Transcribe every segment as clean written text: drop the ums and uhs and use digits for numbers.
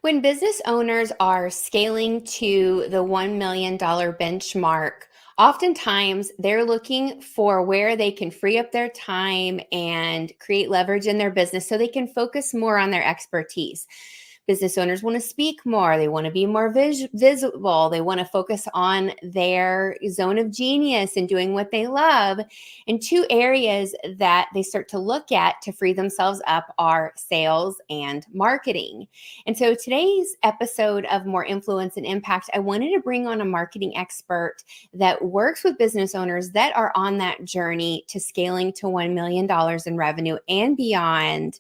When business owners are scaling to the $1 million benchmark, oftentimes they're looking for where they can free up their time and create leverage in their business so they can focus more on their expertise. Business owners want to speak more. They want to be more visible. They want to focus on their zone of genius and doing what they love. And two areas that they start to look at to free themselves up are sales and marketing. And so today's episode of More Influence and Impact, I wanted to bring on a marketing expert that works with business owners that are on that journey to scaling to $1 million in revenue and beyond,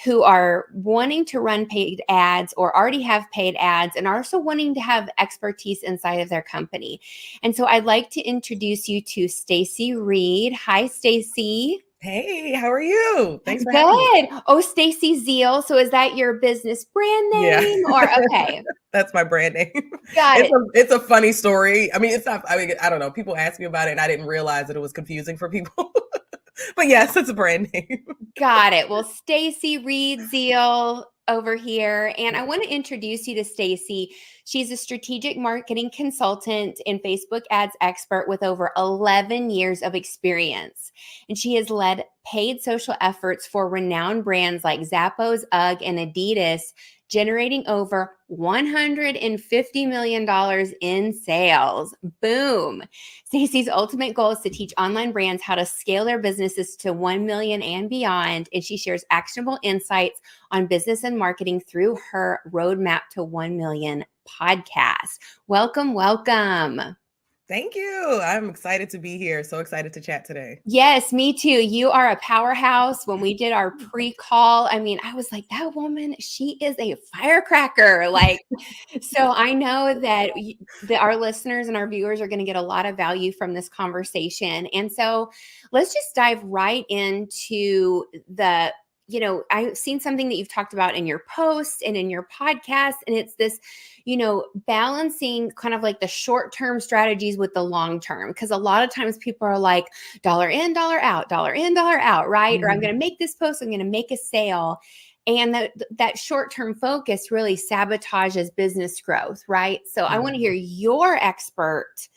who are wanting to run paid ads or already have paid ads and are also wanting to have expertise inside of their company. And so I'd like to introduce you to Stacy Reed. Hi, Stacy. Hey, how are you? Thanks for having me. Good. Oh, Stacy Zeal. So is that your business brand Yeah, name or okay? that's my brand name. Got it. It's a funny story. I mean, it's not. I mean, I don't know. People ask me about it, and I didn't realize that it was confusing for people. But yes, it's a brand name. Got it. Well, Stacy Reed Zeal over here, and I want to introduce you to Stacy. She's a strategic marketing consultant and Facebook ads expert with over 11 years of experience. And she has led paid social efforts for renowned brands like Zappos, UGG, and Adidas, generating over $150 million in sales. Boom. Stacy's ultimate goal is to teach online brands how to scale their businesses to 1 million and beyond. And she shares actionable insights on business and marketing through her Roadmap to 1 Million podcast. Welcome, welcome. Thank you. I'm excited to be here. So excited to chat today. Yes, me too. You are a powerhouse. When we did our pre-call, I mean, I was like, that woman, she is a firecracker. So I know that our listeners and our viewers are going to get a lot of value from this conversation. And so let's just dive right into I've seen something that you've talked about in your posts and in your podcast, and it's this, balancing kind of like the short-term strategies with the long-term. Because a lot of times people are like, dollar in, dollar out, dollar in, dollar out, right? Or I'm going to make this post, I'm going to make a sale. And that short-term focus really sabotages business growth, right? So I want to hear your expert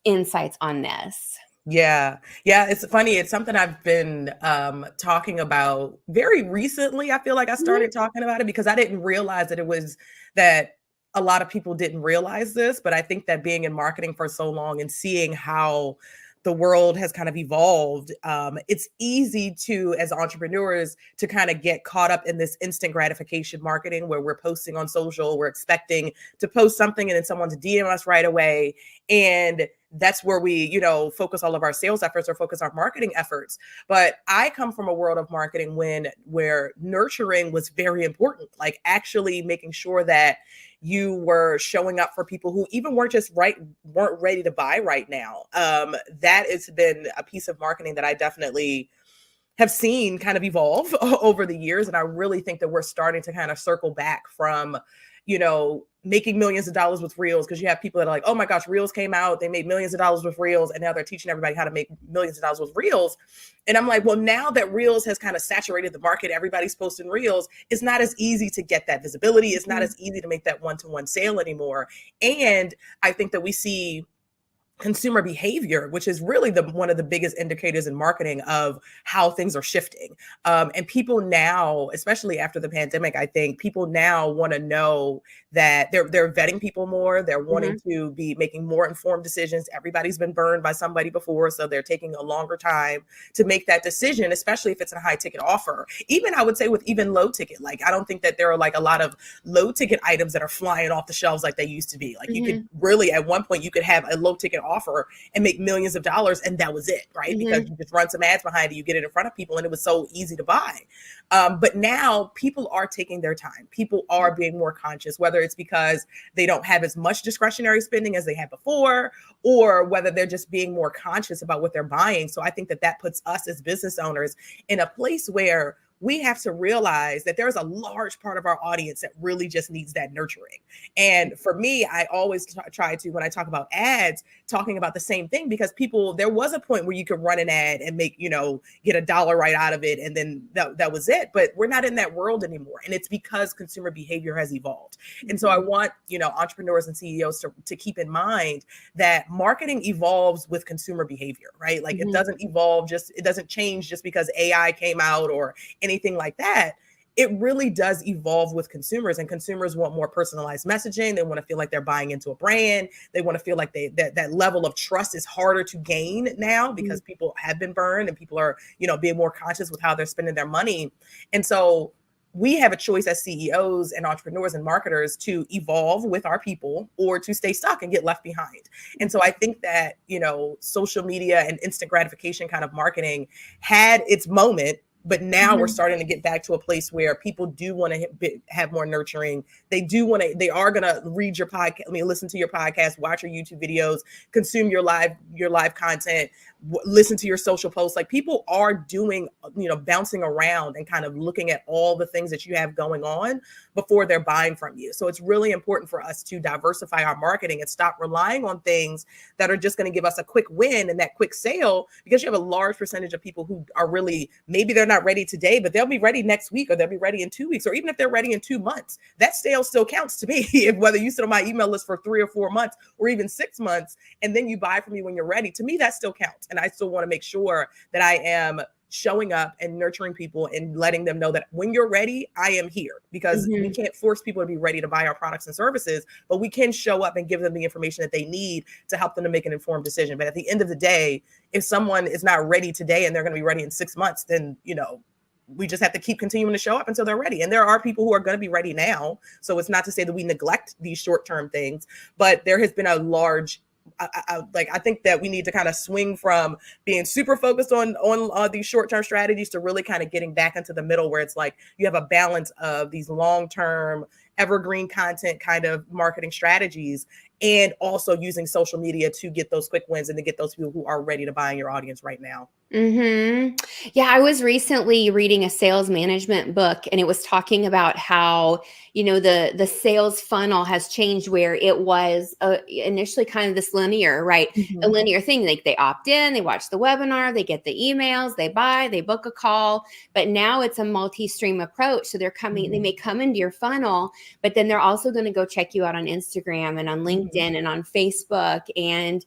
insights on this. Yeah. It's funny. It's something I've been talking about very recently. I feel like I started talking about it because I didn't realize that a lot of people didn't realize this, but I think that being in marketing for so long and seeing how the world has kind of evolved, it's easy to, as entrepreneurs, to kind of get caught up in this instant gratification marketing where we're posting on social, we're expecting to post something and then someone to DM us right away. And that's where we, focus all of our sales efforts or focus our marketing efforts. But I come from a world of marketing where nurturing was very important, like actually making sure that you were showing up for people who even weren't ready to buy right now. That has been a piece of marketing that I definitely have seen kind of evolve over the years. And I really think that we're starting to kind of circle back from, making millions of dollars with Reels, because you have people that are like, oh my gosh, Reels came out, they made millions of dollars with Reels, and now they're teaching everybody how to make millions of dollars with Reels. And I'm like, well, now that Reels has kind of saturated the market, everybody's posting Reels, it's not as easy to get that visibility. It's not as easy to make that one-to-one sale anymore. And I think that we see consumer behavior, which is really one of the biggest indicators in marketing of how things are shifting. And people now, especially after the pandemic, I think people now want to know that they're vetting people more. They're wanting to be making more informed decisions. Everybody's been burned by somebody before, so they're taking a longer time to make that decision, especially if it's a high ticket offer. Even I would say with even low ticket, like I don't think that there are like a lot of low ticket items that are flying off the shelves like they used to be. Like you could really, at one point, you could have a low ticket offer and make millions of dollars, and that was it, right? Because you just run some ads behind it, you get it in front of people, and it was so easy to buy. But now people are taking their time. People are being more conscious, whether it's because they don't have as much discretionary spending as they had before, or whether they're just being more conscious about what they're buying. So I think that puts us as business owners in a place where we have to realize that there's a large part of our audience that really just needs that nurturing. And for me, I always try to, when I talk about ads, talking about the same thing, because people, there was a point where you could run an ad and make, get $1 right out of it. And then that was it. But we're not in that world anymore. And it's because consumer behavior has evolved. And so I want, entrepreneurs and CEOs to keep in mind that marketing evolves with consumer behavior, right? Like it doesn't evolve it doesn't change just because AI came out or anything like that. It really does evolve with consumers, and consumers want more personalized messaging. They want to feel like they're buying into a brand. They want to feel like that level of trust is harder to gain now because people have been burned and people are, being more conscious with how they're spending their money. And so we have a choice as CEOs and entrepreneurs and marketers to evolve with our people or to stay stuck and get left behind. And so I think that, social media and instant gratification kind of marketing had its moment, but now we're starting to get back to a place where people do want to have more nurturing. They are going to read your podcast, listen to your podcast, watch your YouTube videos, consume your live content, listen to your social posts. Like people are doing, bouncing around and kind of looking at all the things that you have going on before they're buying from you. So it's really important for us to diversify our marketing and stop relying on things that are just going to give us a quick win and that quick sale, because you have a large percentage of people who are really, maybe they're not ready today, but they'll be ready next week, or they'll be ready in 2 weeks, or even if they're ready in 2 months, that sale still counts to me. If whether you sit on my email list for 3 or 4 months or even 6 months, and then you buy from me when you're ready, to me, that still counts. And I still want to make sure that I am showing up and nurturing people and letting them know that when you're ready, I am here, because we can't force people to be ready to buy our products and services, but we can show up and give them the information that they need to help them to make an informed decision. But at the end of the day, if someone is not ready today and they're going to be ready in 6 months, then, we just have to keep continuing to show up until they're ready. And there are people who are going to be ready now. So it's not to say that we neglect these short-term things, but there has been a large I think that we need to kind of swing from being super focused on these short-term strategies to really kind of getting back into the middle, where it's like you have a balance of these long-term evergreen content kind of marketing strategies, and also using social media to get those quick wins and to get those people who are ready to buy in your audience right now. Yeah, I was recently reading a sales management book, and it was talking about how, the sales funnel has changed, where it was initially kind of this linear, right? A linear thing. Like they opt in, they watch the webinar, they get the emails, they buy, they book a call. But now it's a multi-stream approach. So they may come into your funnel, but then they're also going to go check you out on Instagram and on LinkedIn and on Facebook, and,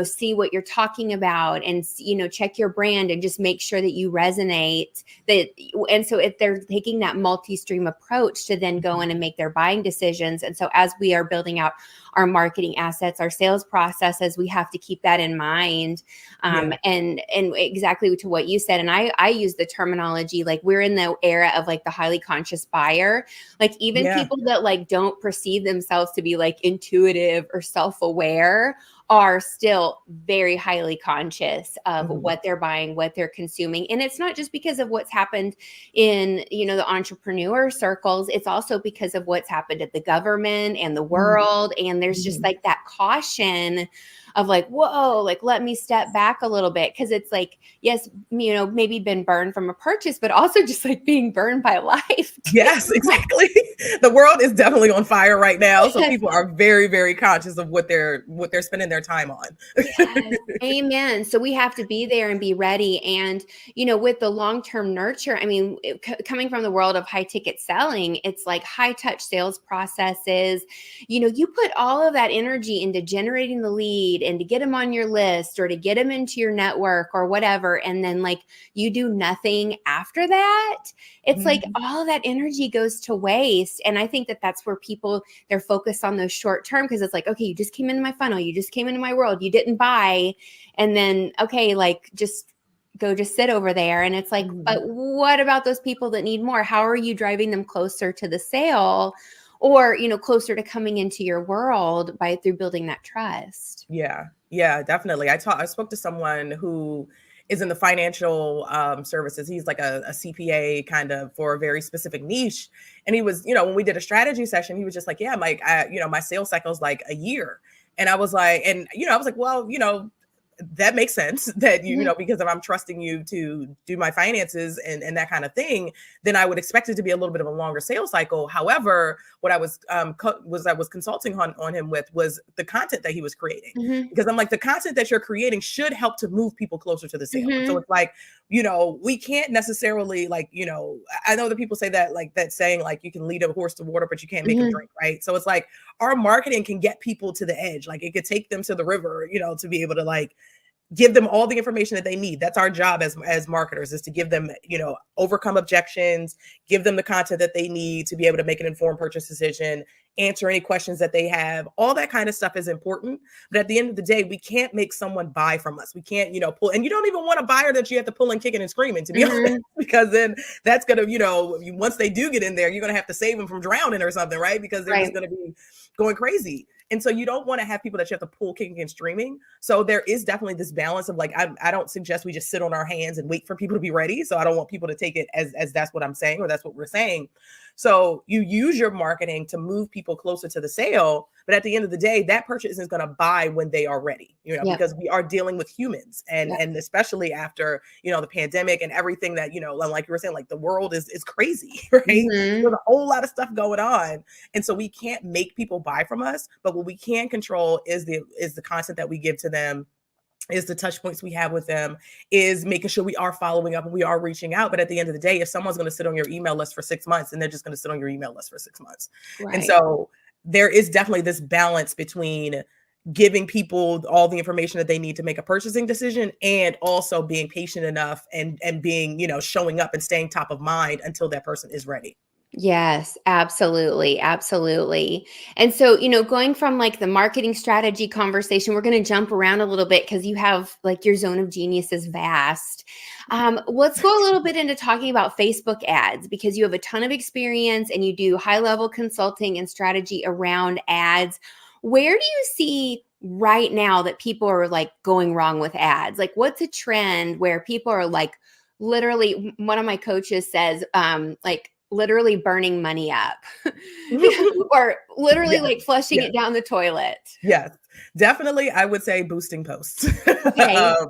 see what you're talking about, and, check your brand and just make sure that you resonate. And so if they're taking that multi-stream approach to then go in and make their buying decisions. And so as we are building out our marketing assets, our sales processes, we have to keep that in mind. And exactly to what you said. And I use the terminology, like we're in the era of like the highly conscious buyer. Like even people that like don't perceive themselves to be like intuitive or self-aware are still very highly conscious of what they're buying, what they're consuming. And it's not just because of what's happened in, the entrepreneur circles. It's also because of what's happened at the government and the world. And there's just like that caution of like, whoa, like, let me step back a little bit. Cause it's like, yes, maybe been burned from a purchase, but also just like being burned by life. Yes, exactly. The world is definitely on fire right now. So people are very, very conscious of what they're spending their time on. Yes. Amen. So we have to be there and be ready. And, with the long-term nurture, I mean, coming from the world of high ticket selling, it's like high touch sales processes. You put all of that energy into generating the lead and to get them on your list or to get them into your network or whatever. And then like you do nothing after that. It's like all of that energy goes to waste. And I think that that's where they're focused on those short term, because it's like, okay, you just came into my funnel. You just came into my world. You didn't buy. And then, okay, like just sit over there. And it's like, but what about those people that need more? How are you driving them closer to the sale? Or, closer to coming into your world through building that trust. Yeah, definitely. I spoke to someone who is in the financial services. He's like a CPA kind of for a very specific niche. And he was, when we did a strategy session, he was just like, yeah, Mike, my sales cycle is like a year. And I was like, well, that makes sense that you Mhm. know, because if I'm trusting you to do my finances and that kind of thing, then I would expect it to be a little bit of a longer sales cycle. However, what I was I was consulting on him with was the content that he was creating, Mhm. because I'm like, the content that you're creating should help to move people closer to the sale. And so Mhm. it's like, you know, we can't necessarily, like, you know, I know that people say that, like that saying, like, you can lead a horse to water, but you can't make him Mhm. drink, right? So it's like our marketing can get people to the edge. Like, it could take them to the river, you know, to be able to like give them all the information that they need. That's our job as marketers, is to give them, you know, overcome objections, give them the content that they need to be able to make an informed purchase decision, answer any questions that they have. All that kind of stuff is important. But at the end of the day, we can't make someone buy from us. We can't, you know, pull, and you don't even want a buyer that you have to pull in kicking and screaming, to be honest, Mhm. because then that's going to, you know, once they do get in there, you're going to have to save them from drowning or something, right? Because they're just Right. going to be going crazy. And so you don't want to have people that you have to pull kicking and streaming. So there is definitely this balance of like, I don't suggest we just sit on our hands and wait for people to be ready. So I don't want people to take it as that's what I'm saying, or that's what we're saying. So you use your marketing to move people closer to the sale, but at the end of the day, that purchase isn't going to buy when they are ready, you know, Yep. because we are dealing with humans, Yep. and especially after, you know, the pandemic and everything that, you know, like you were saying, like the world is crazy, right? There's Mhm. a whole lot of stuff going on. And so we can't make people buy from us, but what we can control is the content that we give to them, is the touch points we have with them, is making sure we are following up and we are reaching out. But at the end of the day, if someone's going to sit on your email list for 6 months, then they're just going to sit on your email list for 6 months. And Right. so there is definitely this balance between giving people all the information that they need to make a purchasing decision, and also being patient enough and being, you know, showing up and staying top of mind until that person is ready. Yes, absolutely, absolutely. And so, going from like the marketing strategy conversation, we're going to jump around a little bit because you have like your zone of genius is vast. Let's go a little bit into talking about Facebook ads because you have a ton of experience and you do high level consulting and strategy around ads. Where do you see right now that people are like going wrong with ads? Like, what's a trend where people are like, literally, one of my coaches says, like, literally burning money up or literally Yes, like flushing yes. it down the toilet. Yes, definitely. I would say boosting posts. Okay. um,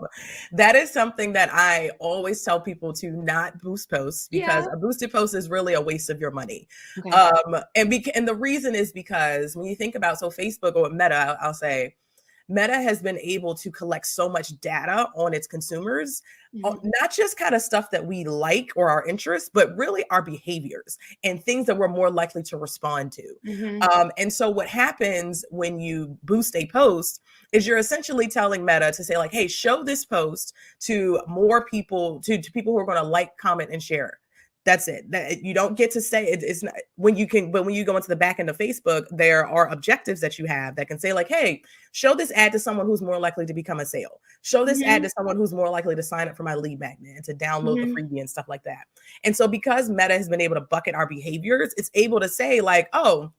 that is something that I always tell people to not boost posts, because Yeah. a boosted post is really a waste of your money. Okay. And the reason is because when you think about, so Facebook or Meta, I'll say, Meta has been able to collect so much data on its consumers, Mhm. not just kind of stuff that we like or our interests, but really our behaviors and things that we're more likely to respond to. Mhm. And so, what happens when you boost a post is you're essentially telling Meta to say, like, hey, show this post to more people, to people who are going to like, comment, and share. That's it. That you don't get to say it's not when you can, but when you go into the back end of Facebook, there are objectives that you have that can say, like, hey, show this ad to someone who's more likely to become a sale. Show this ad Mhm. to someone who's more likely to sign up for my lead magnet and to download the Mhm. freebie and stuff like that. And so, because Meta has been able to bucket our behaviors, it's able to say, like, oh,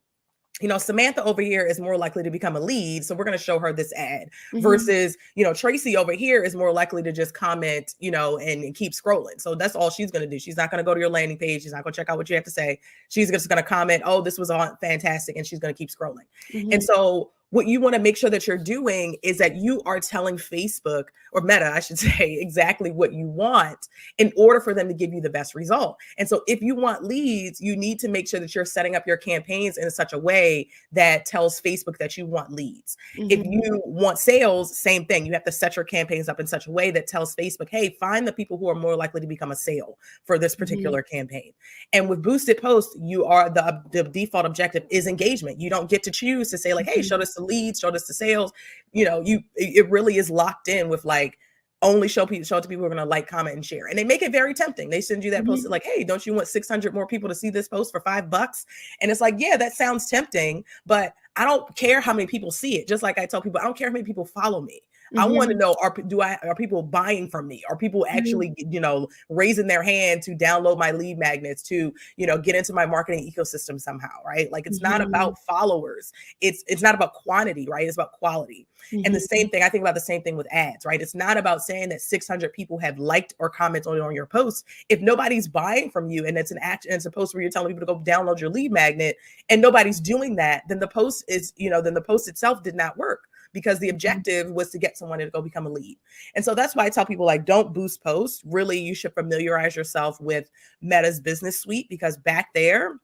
you know, Samantha over here is more likely to become a lead. So we're going to show her this ad Mhm. versus, you know, Tracy over here is more likely to just comment, you know, and keep scrolling. So that's all she's going to do. She's not going to go to your landing page. She's not going to check out what you have to say. She's just going to comment, oh, this was all fantastic. And she's going to keep scrolling. And Mhm. so what you want to make sure that you're doing is that you are telling Facebook, or Meta, I should say, exactly what you want in order for them to give you the best result. And so if you want leads, you need to make sure that you're setting up your campaigns in such a way that tells Facebook that you want leads. If Mhm. you want sales, same thing. You have to set your campaigns up in such a way that tells Facebook, hey, find the people who are more likely to become a sale for this Mhm. particular campaign. And with boosted posts, you are the default objective is engagement. You don't get to choose to say, like, hey, show Mhm. this to leads, show this to sales. You know, it really is locked in with like, only show it to people who are going to like, comment, and share. And they make it very tempting. They send you that post Mhm. like, hey, don't you want 600 more people to see this post for $5? And it's like, yeah, that sounds tempting, but I don't care how many people see it. Just like I tell people, I don't care how many people follow me. I want to Mhm. know, are people buying from me? Are people Mhm. actually, you know, raising their hand to download my lead magnets, to, you know, get into my marketing ecosystem somehow, right? Like, it's not Mhm. about followers. It's not about quantity, right? It's about quality. And the Mhm. same thing, I think about the same thing with ads, right? It's not about saying that 600 people have liked or commented on your post. If nobody's buying from you and it's an action, and it's a post where you're telling people to go download your lead magnet and nobody's doing that, then the post is, you know, then the post itself did not work. because the objective was to get someone to go become a lead. And so that's why I tell people, like, don't boost posts. Really, you should familiarize yourself with Meta's business suite, because back there,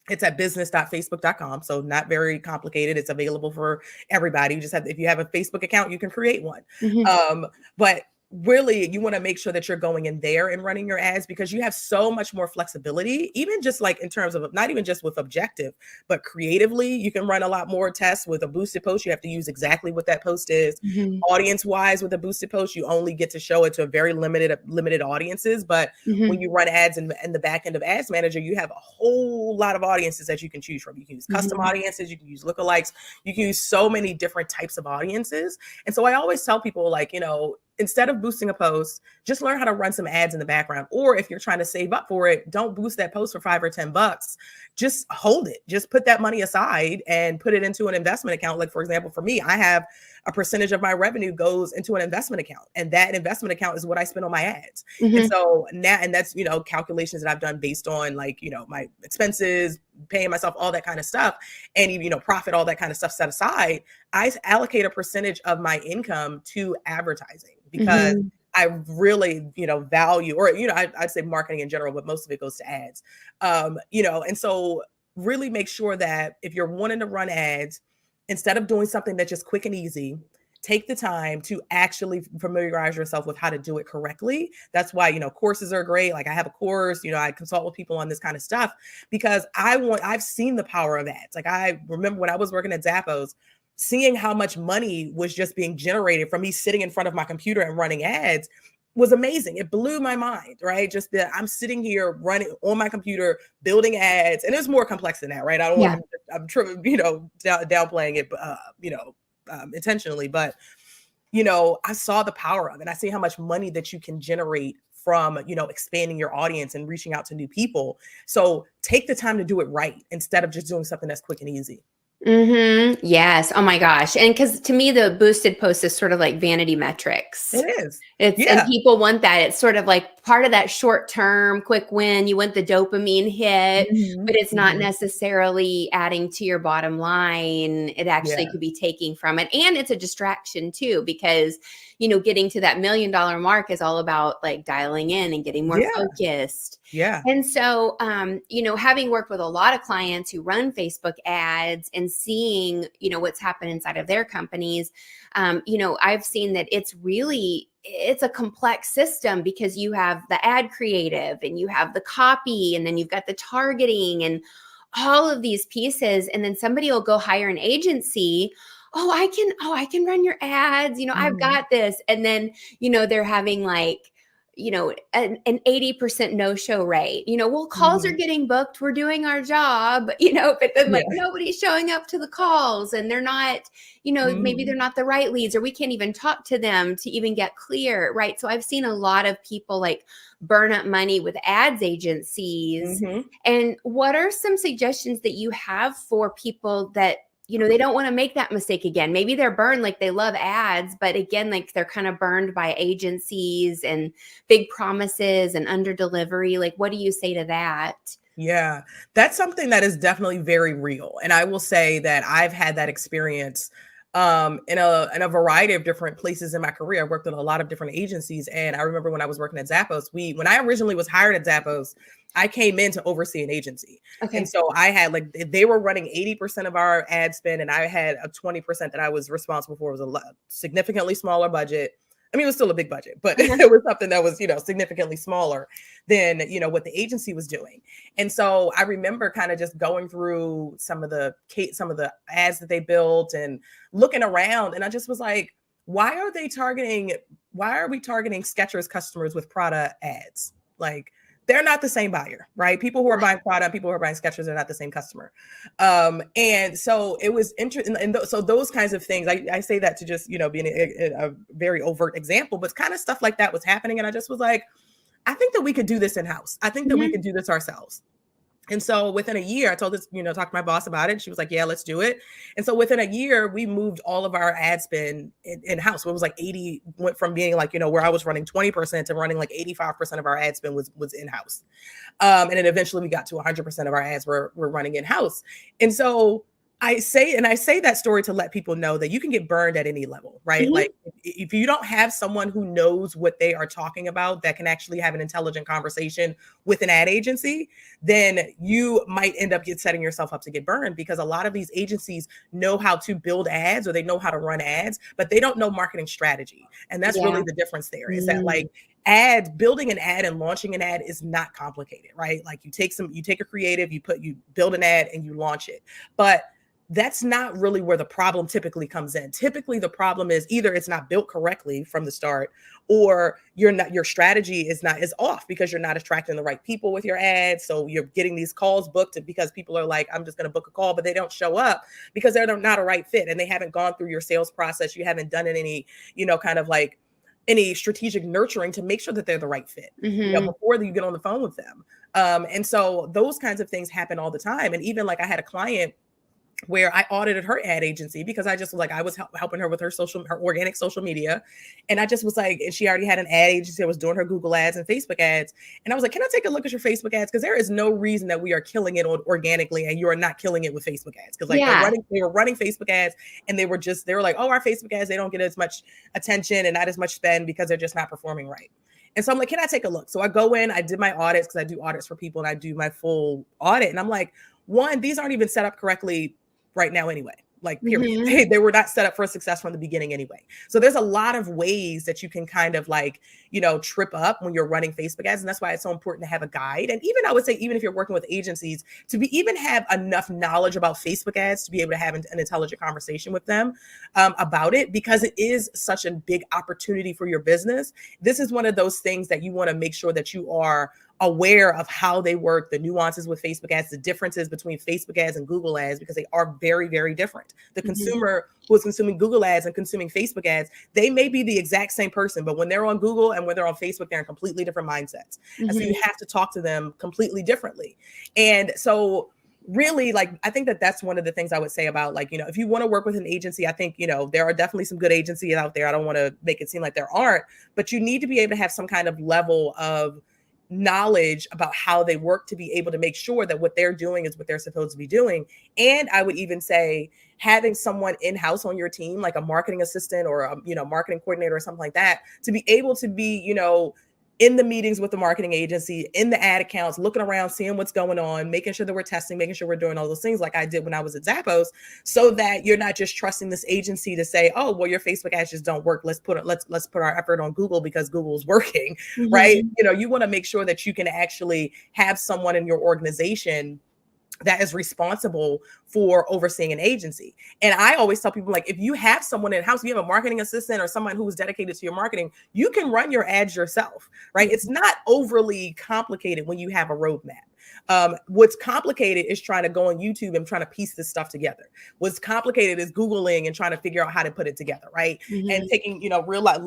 it's at business.facebook.com. So not very complicated. It's available for everybody. You just have, if you have a Facebook account, you can create one. But really, you want to make sure that you're going in there and running your ads, because you have so much more flexibility, even just like in terms of not even just with objective, but creatively, you can run a lot more tests with a boosted post. You have to use exactly what that post is. Audience wise, with a boosted post, you only get to show it to a very limited audiences. But when you run ads in the back end of Ads Manager, you have a whole lot of audiences that you can choose from. You can use custom audiences, you can use lookalikes, you can use so many different types of audiences. And so I always tell people, like, instead of boosting a post, just learn how to run some ads in the background. Or if you're trying to save up for it, don't boost that post for $5 or $10. Just hold it. Just put that money aside and put it into an investment account. Like, for example, for me, I have a percentage of my revenue goes into an investment account, and that investment account is what I spend on my ads. And so now, and that's, calculations that I've done based on, like, my expenses, paying myself, all that kind of stuff, and even, profit, all that kind of stuff set aside. I allocate a percentage of my income to advertising, because I really, value, or, I'd say marketing in general, but most of it goes to ads. And so really make sure that if you're wanting to run ads, instead of doing something that's just quick and easy, take the time to actually familiarize yourself with how to do it correctly. That's why, courses are great. Like, I have a course, I consult with people on this kind of stuff, because I've seen the power of ads. Like, I remember when I was working at Zappos, seeing how much money was just being generated from me sitting in front of my computer and running ads was amazing. It blew my mind, right? Just that I'm sitting here running on my computer, building ads, and it's more complex than that, right? I don't want, I'm downplaying it, intentionally, but I saw the power of it. I see how much money that you can generate from, expanding your audience and reaching out to new people. So take the time to do it right, instead of just doing something that's quick and easy. Yes. Oh my gosh. And because to me, the boosted post is sort of like vanity metrics. It is. And people want that. It's sort of like part of that short term quick win. You want the dopamine hit, but it's not necessarily adding to your bottom line. It actually could be taking from it. And it's a distraction too, because, getting to that $1 million mark is all about like dialing in and getting more focused. And so, having worked with a lot of clients who run Facebook ads and seeing, what's happened inside of their companies, I've seen that it's a complex system, because you have the ad creative and you have the copy, and then you've got the targeting and all of these pieces. And then somebody will go hire an agency. I can run your ads. I've got this. And then, they're having like, an 80% no-show rate, calls are getting booked. We're doing our job, but then like nobody's showing up to the calls, and they're not, maybe they're not the right leads, or we can't even talk to them to even get clear. Right. So I've seen a lot of people like burn up money with ads agencies. And what are some suggestions that you have for people that, they don't want to make that mistake again? Maybe they're burned, like they love ads, but again, like they're kind of burned by agencies and big promises and under delivery. Like, what do you say to that? Yeah, that's something that is definitely very real. And I will say that I've had that experience in a variety of different places in my career. I worked with a lot of different agencies. And I remember when I was working at Zappos, when I originally was hired at Zappos, I came in to oversee an agency. And so I had they were running 80% of our ad spend, and I had a 20% that I was responsible for. It was a significantly smaller budget. I mean, it was still a big budget, but it was something that was, significantly smaller than, what the agency was doing. And so I remember kind of just going through some of the ads that they built and looking around. And I just was like, why are we targeting Skechers customers with Prada ads? Like, they're not the same buyer, right? People who are buying Prada, people who are buying Skechers are not the same customer. And so it was interesting. And so those kinds of things, I say that to just, be a very overt example, but kind of stuff like that was happening. And I just was like, I think that we could do this in-house. I think that we could do this ourselves. And so within a year, I told this, talked to my boss about it. And she was like, yeah, let's do it. And so within a year, we moved all of our ad spend in-house. So it was like 80, went from being like, where I was running 20% to running like 85% of our ad spend was in-house. And then eventually we got to 100% of our ads were running in-house. And so I say that story to let people know that you can get burned at any level, right? Mhm. Like if you don't have someone who knows what they are talking about that can actually have an intelligent conversation with an ad agency, then you might end up setting yourself up to get burned because a lot of these agencies know how to build ads or they know how to run ads, but they don't know marketing strategy. And that's really Yeah. the difference there is that Mm. like building an ad and launching an ad is not complicated, right? Like you take a creative, you build an ad and you launch it. But that's not really where the problem typically comes in. Typically, the problem is either it's not built correctly from the start, or your strategy is off because you're not attracting the right people with your ads. So you're getting these calls booked because people are like, I'm just going to book a call, but they don't show up because they're not a right fit and they haven't gone through your sales process. You haven't done any, kind of like any strategic nurturing to make sure that they're the right fit, Mhm. before you get on the phone with them. And so those kinds of things happen all the time. And even like I had a client where I audited her ad agency because I just was like, I was helping her with her organic social media. And I just was like, and she already had an ad agency that was doing her Google ads and Facebook ads. And I was like, can I take a look at your Facebook ads? Because there is no reason that we are killing it organically and you are not killing it with Facebook ads. Because like Yeah. they were running Facebook ads and they were like, oh, our Facebook ads, they don't get as much attention and not as much spend because they're just not performing right. And so I'm like, can I take a look? So I go in, I did my audits because I do audits for people and I do my full audit. And I'm like, one, these aren't even set up correctly right now anyway, like period. Mhm. They were not set up for success from the beginning anyway. So there's a lot of ways that you can kind of like, trip up when you're running Facebook ads. And that's why it's so important to have a guide. And even I would say, even if you're working with agencies, even have enough knowledge about Facebook ads to be able to have an intelligent conversation with them about it, because it is such a big opportunity for your business. This is one of those things that you want to make sure that you are aware of how they work, the nuances with Facebook ads, the differences between Facebook ads and Google ads, because they are very, very different. The Mhm. consumer who is consuming Google ads and consuming Facebook ads, they may be the exact same person, but when they're on Google and when they're on Facebook, they're in completely different mindsets. And so you Mhm. have to talk to them completely differently. And so really, like, I think that that's one of the things I would say about, like, if you want to work with an agency, I think, there are definitely some good agencies out there. I don't want to make it seem like there aren't, but you need to be able to have some kind of level of knowledge about how they work to be able to make sure that what they're doing is what they're supposed to be doing. And I would even say having someone in-house on your team, like a marketing assistant or a marketing coordinator or something like that, to be able to be in the meetings with the marketing agency, in the ad accounts, looking around, seeing what's going on, making sure that we're testing, making sure we're doing all those things like I did when I was at Zappos, so that you're not just trusting this agency to say, oh, well, your Facebook ads just don't work. Let's put our effort on Google because Google's working, right? Mhm. You want to make sure that you can actually have someone in your organization that is responsible for overseeing an agency. And I always tell people, like, if you have someone in house, you have a marketing assistant or someone who is dedicated to your marketing, you can run your ads yourself, right? It's not overly complicated when you have a roadmap. What's complicated is trying to go on YouTube and trying to piece this stuff together. What's complicated is Googling and trying to figure out how to put it together, right? And Mhm. taking,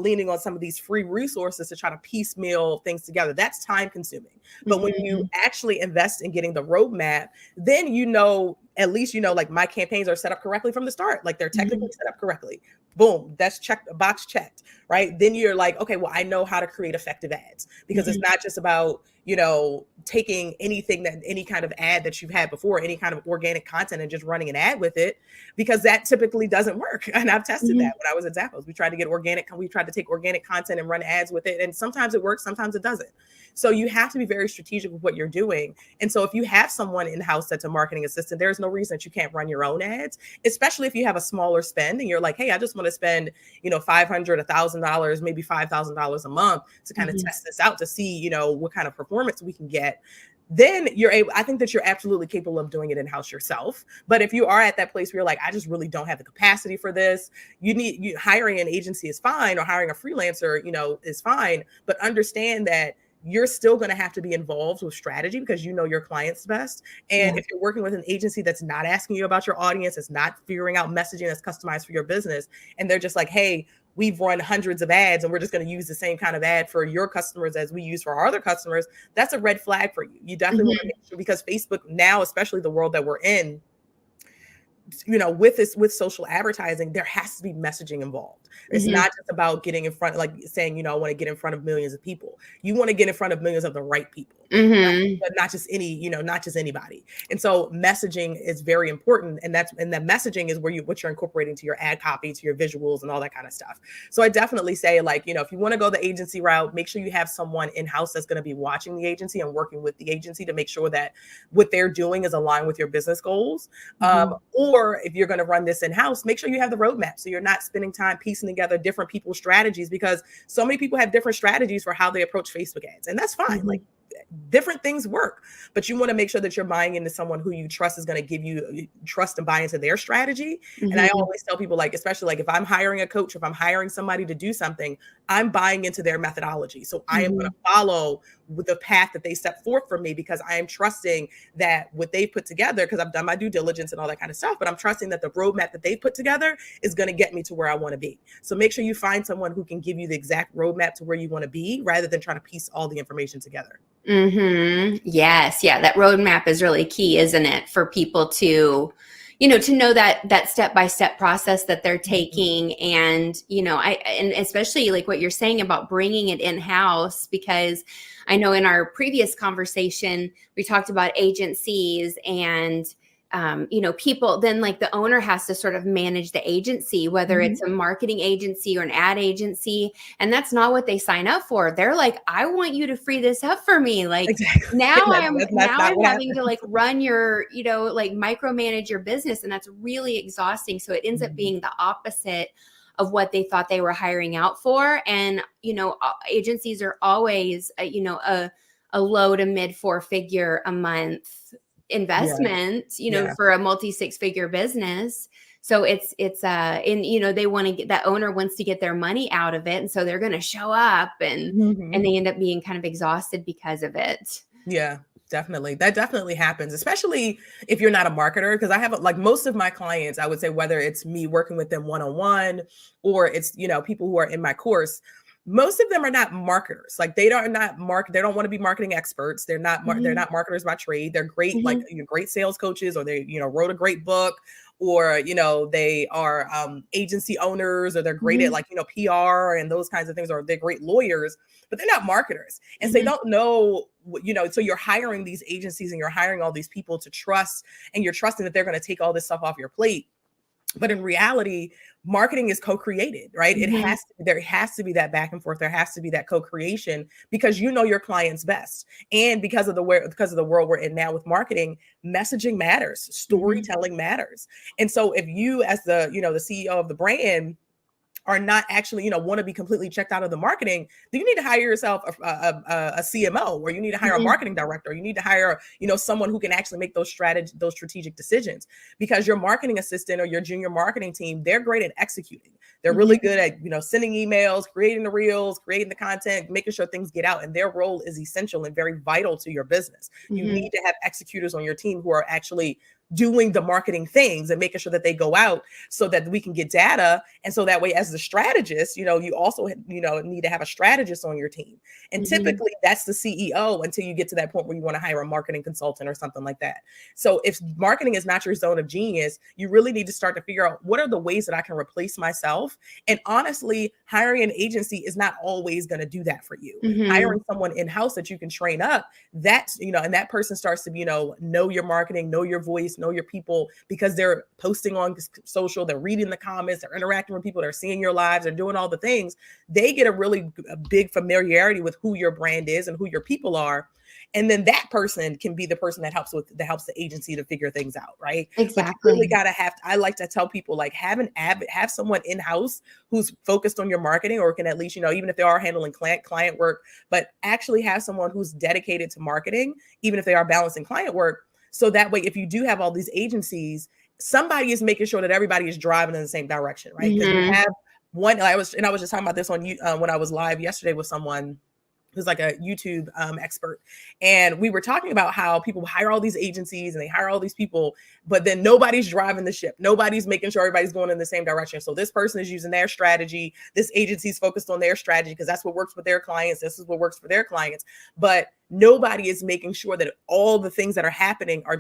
leaning on some of these free resources to try to piecemeal things together. That's time consuming. But when you Mhm. actually invest in getting the roadmap, then at least like my campaigns are set up correctly from the start, like they're technically Mhm. set up correctly. Boom, that's checked, box checked, right? Then you're like, okay, well, I know how to create effective ads, because it's Mhm. not just about taking any kind of ad that you've had before, any kind of organic content, and just running an ad with it, because that typically doesn't work. And I've tested Mhm. that when I was at Zappos. We tried to take organic content and run ads with it, and sometimes it works, sometimes it doesn't. So you have to be very strategic with what you're doing. And so if you have someone in-house that's a marketing assistant, there's no reason that you can't run your own ads, especially if you have a smaller spend and you're like, hey, I just want to spend, $500, $1,000, maybe $5,000 a month to kind of Mhm. test this out to see, what kind of performance we can get. Then I think that you're absolutely capable of doing it in-house yourself. But if you are at that place where you're like, I just really don't have the capacity for this, hiring an agency is fine, or hiring a freelancer, is fine. But understand that you're still going to have to be involved with strategy because you know your clients best. And Yeah. if you're working with an agency that's not asking you about your audience, it's not figuring out messaging that's customized for your business, and they're just like, hey, we've run hundreds of ads and we're just going to use the same kind of ad for your customers as we use for our other customers, that's a red flag for you. You definitely want to Mhm. make sure, because Facebook now, especially the world that we're in, with social advertising, there has to be messaging involved. It's Mhm. not just about getting in front, like saying, I want to get in front of millions of people. You want to get in front of millions of the right people. Mhm. But not just any, not just anybody. And so messaging is very important. And that messaging is what you're incorporating to your ad copy, to your visuals and all that kind of stuff. So I definitely say, like, if you want to go the agency route, make sure you have someone in-house that's going to be watching the agency and working with the agency to make sure that what they're doing is aligned with your business goals. Mhm. Or if you're going to run this in-house, make sure you have the roadmap. So you're not spending time piecing together different people's strategies, because so many people have different strategies for how they approach Facebook ads. And that's fine. Like, Mhm. different things work, but you want to make sure that you're buying into someone who you trust is going to give you trust and buy into their strategy. And I Mhm. always tell people, like, especially like if I'm hiring a coach, if I'm hiring somebody to do something, I'm buying into their methodology. So I am going Mhm. to follow with the path that they set forth for me, because I am trusting that what they've put together, because I've done my due diligence and all that kind of stuff, but I'm trusting that the roadmap that they've put together is going to get me to where I want to be. So make sure you find someone who can give you the exact roadmap to where you want to be, rather than trying to piece all the information together. Mhm. Yes, yeah, that roadmap is really key, isn't it, for people to, to know that step-by-step process that they're Mhm. taking. And, and especially like what you're saying about bringing it in-house, because I know in our previous conversation we talked about agencies and people, then like the owner has to sort of manage the agency, whether Mhm. it's a marketing agency or an ad agency. And that's not what they sign up for. They're like, I want you to free this up for me. Like Exactly. now I'm That's now not I'm what having to happened. like run your, like micromanage your business. And that's really exhausting. So it ends up Mhm. being the opposite of what they thought they were hiring out for. And, agencies are always, a low to mid four-figure a month Yeah. investment, Yeah. for a multi six-figure business. So it's and they want to get, that owner wants to get their money out of it. And so they're going to show up, and Mhm. they end up being kind of exhausted because of it. Yeah, definitely. That definitely happens, especially if you're not a marketer. Because I have, like, most of my clients, I would say, whether it's me working with them one-on-one, or it's, people who are in my course, most of them are not marketers. Like, they don't want to be marketing experts. They're Mhm. not marketers by trade. They're great, like, Mhm. great sales coaches, or they, wrote a great book, or, they are agency owners, or they're great at, Mhm. like, PR and those kinds of things, or they're great lawyers, but they're not marketers. And so they Mhm. don't know, so you're hiring these agencies and you're hiring all these people to trust, and you're trusting that they're going to take all this stuff off your plate. But in reality, marketing is co-created, right? Mhm. There has to be that back and forth. There has to be that co-creation, because you know your clients best. And because of the world we're in now with marketing, messaging matters, Mhm. storytelling matters. And so if you, as the CEO of the brand, are not actually, want to be completely checked out of the marketing, then you need to hire yourself a CMO, or you need to hire a Mhm. marketing director. You need to hire, someone who can actually make those strategic decisions, because your marketing assistant or your junior marketing team, they're great at executing. They're really Mhm. good at, sending emails, creating the reels, creating the content, making sure things get out. And their role is essential and very vital to your business. You Mhm. need to have executors on your team who are actually doing the marketing things and making sure that they go out, so that we can get data. And so that way, as the strategist, you also, need to have a strategist on your team. And Mhm. typically that's the CEO, until you get to that point where you want to hire a marketing consultant or something like that. So if marketing is not your zone of genius, you really need to start to figure out, what are the ways that I can replace myself? And honestly, hiring an agency is not always going to do that for you. Hiring Mhm. someone in-house that you can train up, that's, and that person starts to, know your marketing, know your voice, know your people, because they're posting on social, they're reading the comments, they're interacting with people, they're seeing your lives, they're doing all the things. They get a big familiarity with who your brand is and who your people are. And then that person can be the person that helps the agency to figure things out, right? But you really Exactly. gotta I like to tell people, like, have someone in-house who's focused on your marketing, or can at least, even if they are handling client work, but actually have someone who's dedicated to marketing, even if they are balancing client work. So that way, if you do have all these agencies, somebody is making sure that everybody is driving in the same direction, right? Because you Mhm. have one. I was just talking about this on you when I was live yesterday with someone who's like a YouTube expert. And we were talking about how people hire all these agencies and they hire all these people, but then nobody's driving the ship. Nobody's making sure everybody's going in the same direction. So this person is using their strategy. This agency's focused on their strategy because that's what works with their clients. This is what works for their clients. But nobody is making sure that all the things that are happening are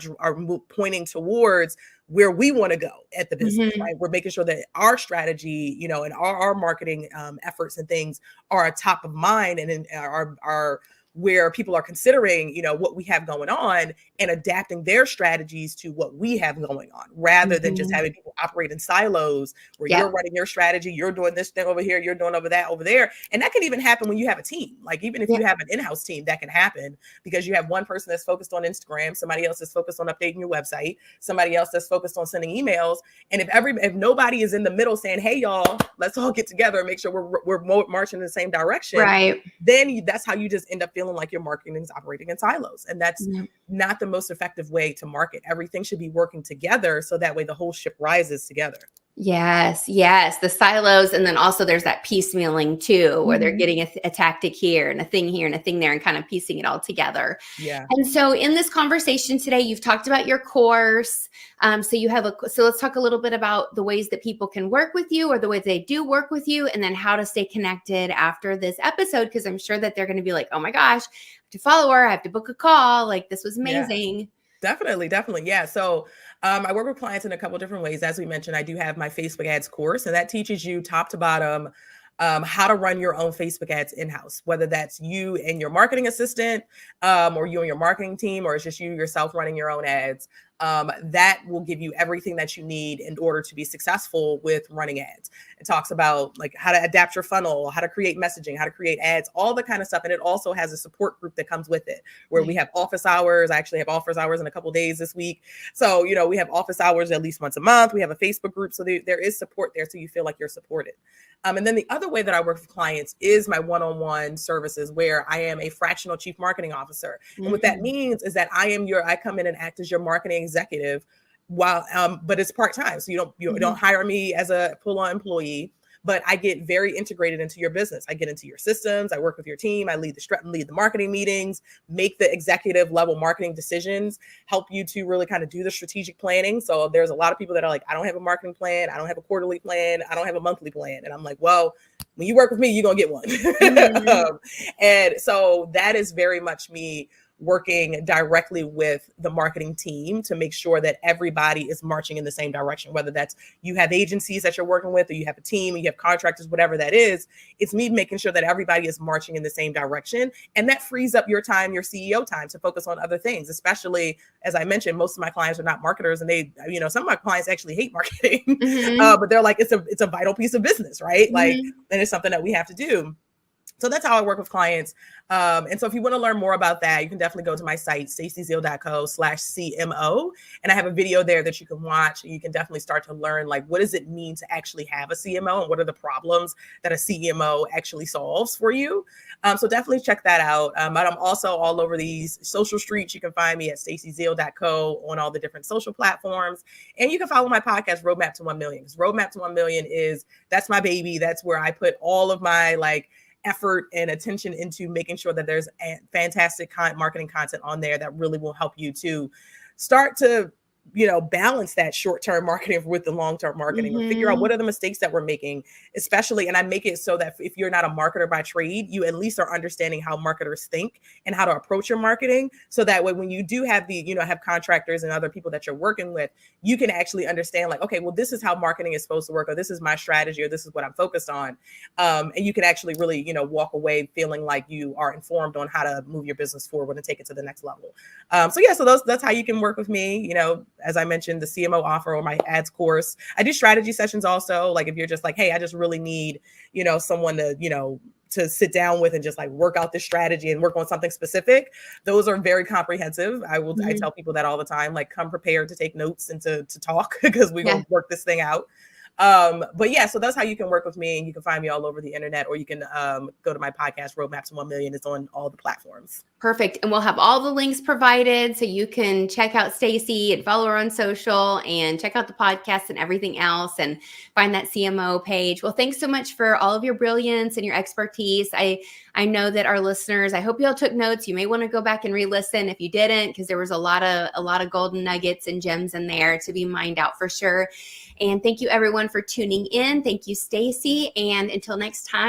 pointing towards where we want to go at the business, Mhm. right? We're making sure that our strategy, and our marketing efforts and things are top of mind and are where people are considering, what we have going on and adapting their strategies to what we have going on, rather than just Mhm. having people operate in silos where you're Yep. running your strategy, you're doing this thing over here, you're doing over that over there. And that can even happen when you have a team. Like even if Yep. you have an in-house team, that can happen because you have one person that's focused on Instagram, somebody else is focused on updating your website, somebody else that's focused on sending emails. And if nobody is in the middle saying, hey y'all, let's all get together and make sure we're marching in the same direction, Right. then that's how you just end up feeling like your marketing is operating in silos. And that's Yep. not the most effective way to market. Everything should be working together so that way the whole ship rises together. Yes, yes, the silos, and then also there's that piecemealing too, where they're Mhm. getting a tactic here and a thing here and a thing there and kind of piecing it all together. Yeah. And so in this conversation today, you've talked about your course. So let's talk a little bit about the ways that people can work with you or the ways they do work with you, and then how to stay connected after this episode, because I'm sure that they're going to be like, oh my gosh, I have to follow her, I have to book a call. Like this was Yeah. amazing. Definitely, definitely. Yeah. So I work with clients in a couple different ways. As we mentioned, I do have my Facebook ads course, and that teaches you top to bottom how to run your own Facebook ads in-house, whether that's you and your marketing assistant, or you and your marketing team, or it's just you yourself running your own ads. That will give you everything that you need in order to be successful with running ads. It talks about like how to adapt your funnel, how to create messaging, how to create ads, all the kind of stuff. And it also has a support group that comes with it where we have office hours. I actually have office hours in a couple days this week. So, we have office hours at least once a month. We have a Facebook group. So there is support there. So you feel like you're supported. And then the other way that I work with clients is my one-on-one services where I am a fractional chief marketing officer. And what that Mhm. means is that I come in and act as your marketing executive while, but it's part-time. So you Mhm. don't hire me as a full-on employee, but I get very integrated into your business. I get into your systems. I work with your team. I lead the marketing meetings, make the executive level marketing decisions, help you to really kind of do the strategic planning. So there's a lot of people that are like, I don't have a marketing plan. I don't have a quarterly plan. I don't have a monthly plan. And I'm like, well, when you work with me, you're going to get one. Mhm. And so that is very much me working directly with the marketing team to make sure that everybody is marching in the same direction, whether that's you have agencies that you're working with or you have a team and you have contractors, whatever that is. It's me making sure that everybody is marching in the same direction. And that frees up your time, your CEO time, to focus on other things, especially as I mentioned, most of my clients are not marketers, and they, some of my clients actually hate marketing, Mhm. but they're like, it's a vital piece of business, right? Like, Mhm. and it's something that we have to do. So that's how I work with clients. And so if you want to learn more about that, you can definitely go to my site, stacyzeal.co/CMO. And I have a video there that you can watch. And you can definitely start to learn, like, what does it mean to actually have a CMO and what are the problems that a CMO actually solves for you? So definitely check that out. But I'm also all over these social streets. You can find me at stacyzeal.co on all the different social platforms. And you can follow my podcast, Roadmap to 1 Million. Because Roadmap to 1 Million that's my baby. That's where I put all of my effort and attention into making sure that there's fantastic marketing content on there that really will help you to start to balance that short-term marketing with the long-term marketing, or figure out what Mhm. are the mistakes that we're making, especially. And I make it so that if you're not a marketer by trade, you at least are understanding how marketers think and how to approach your marketing. So that way, when you do have have contractors and other people that you're working with, you can actually understand, like, okay, well, this is how marketing is supposed to work, or this is my strategy, or this is what I'm focused on. And you can actually really, walk away feeling like you are informed on how to move your business forward and take it to the next level. So that's how you can work with me. As I mentioned, the CMO offer or my ads course. I do strategy sessions also. Like if you're just like, hey, I just really need, someone to sit down with and just like work out this strategy and work on something specific. Those are very comprehensive. I Mhm. tell people that all the time, like, come prepared to take notes and to talk because we're Yeah. going to work this thing out. But yeah, so that's how you can work with me, and you can find me all over the internet, or you can go to my podcast, Roadmap to 1 Million. It's on all the platforms. Perfect. And we'll have all the links provided so you can check out Stacy and follow her on social and check out the podcast and everything else and find that CMO page. Well, thanks so much for all of your brilliance and your expertise. I know that our listeners, I hope you all took notes. You may want to go back and re-listen if you didn't, because there was a lot of golden nuggets and gems in there to be mined out for sure. And thank you everyone for tuning in. Thank you, Stacy. And until next time.